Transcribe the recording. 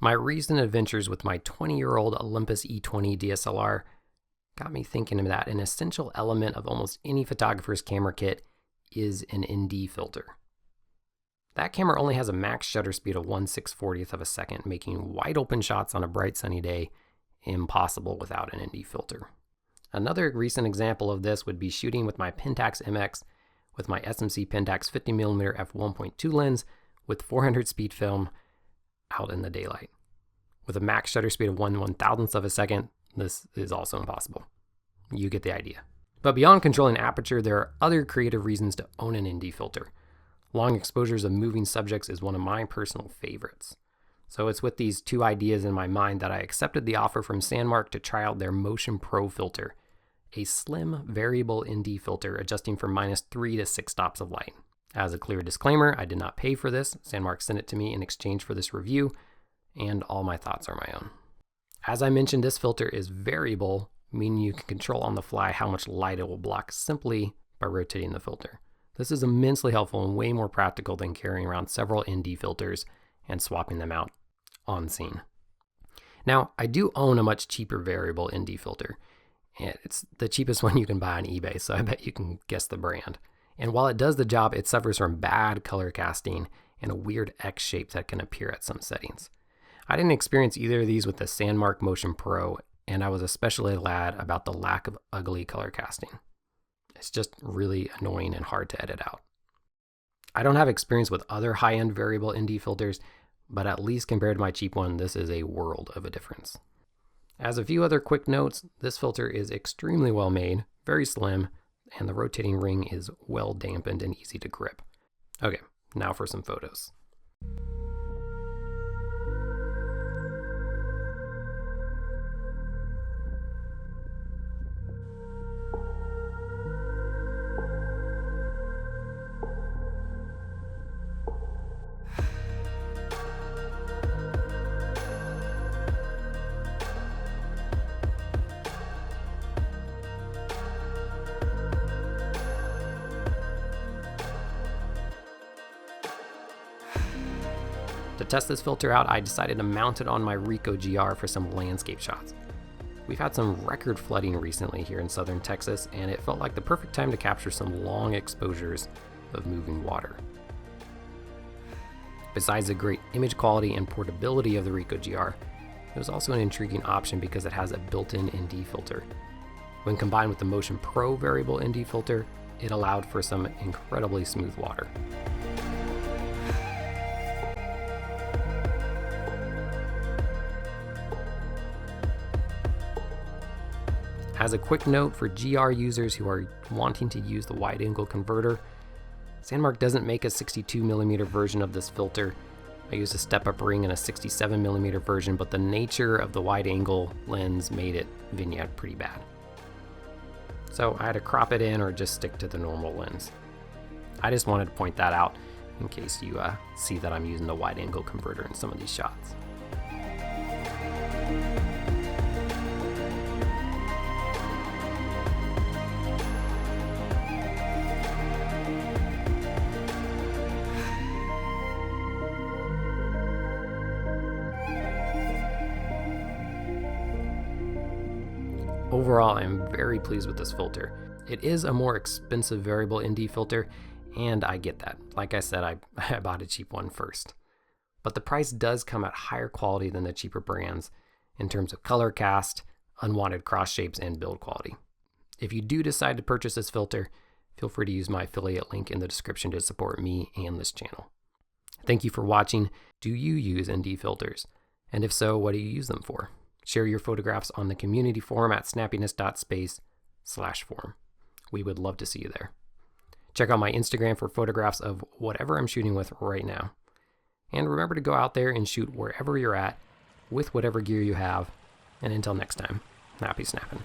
My recent adventures with my 20-year-old Olympus E20 DSLR got me thinking that an essential element of almost any photographer's camera kit is an ND filter. That camera only has a max shutter speed of 1/640th of a second, making wide open shots on a bright sunny day impossible without an ND filter. Another recent example of this would be shooting with my Pentax MX with my SMC Pentax 50mm f1.2 lens with 400 speed film out in the daylight. With a max shutter speed of 1/1000th of a second, this is also impossible. You get the idea. But beyond controlling aperture, there are other creative reasons to own an ND filter. Long exposures of moving subjects is one of my personal favorites. So it's with these two ideas in my mind that I accepted the offer from Sandmarc to try out their Motion Pro filter, a slim variable ND filter adjusting from -3 to 6 stops of light. As a clear disclaimer, I did not pay for this. Sandmarc sent it to me in exchange for this review, and all my thoughts are my own. As I mentioned, this filter is variable, meaning you can control on the fly how much light it will block simply by rotating the filter. This is immensely helpful and way more practical than carrying around several ND filters and swapping them out on scene. Now, I do own a much cheaper variable ND filter, and it's the cheapest one you can buy on eBay, so I bet you can guess the brand. And while it does the job, it suffers from bad color casting and a weird X shape that can appear at some settings. I didn't experience either of these with the Sandmarc Motion Pro, and I was especially glad about the lack of ugly color casting. It's just really annoying and hard to edit out. I don't have experience with other high-end variable ND filters, but at least compared to my cheap one, this is a world of a difference. As a few other quick notes, this filter is extremely well made, very slim, and the rotating ring is well dampened and easy to grip. Okay, now for some photos. To test this filter out, I decided to mount it on my Ricoh GR for some landscape shots. We've had some record flooding recently here in southern Texas, and it felt like the perfect time to capture some long exposures of moving water. Besides the great image quality and portability of the Ricoh GR, it was also an intriguing option because it has a built-in ND filter. When combined with the Motion Pro variable ND filter, it allowed for some incredibly smooth water. As a quick note for GR users who are wanting to use the wide angle converter, Sandmarc doesn't make a 62mm version of this filter. I used a step-up ring and a 67mm version, but the nature of the wide angle lens made it vignette pretty bad. So I had to crop it in or just stick to the normal lens. I just wanted to point that out in case you see that I'm using the wide angle converter in some of these shots. Overall, I'm very pleased with this filter. It is a more expensive variable ND filter, and I get that. Like I said, I bought a cheap one first. But the price does come at higher quality than the cheaper brands in terms of color cast, unwanted cross shapes, and build quality. If you do decide to purchase this filter, feel free to use my affiliate link in the description to support me and this channel. Thank you for watching. Do you use ND filters? And if so, what do you use them for? Share your photographs on the community forum at snappiness.space/forum. We would love to see you there. Check out my Instagram for photographs of whatever I'm shooting with right now. And remember to go out there and shoot wherever you're at with whatever gear you have. And until next time, happy snapping.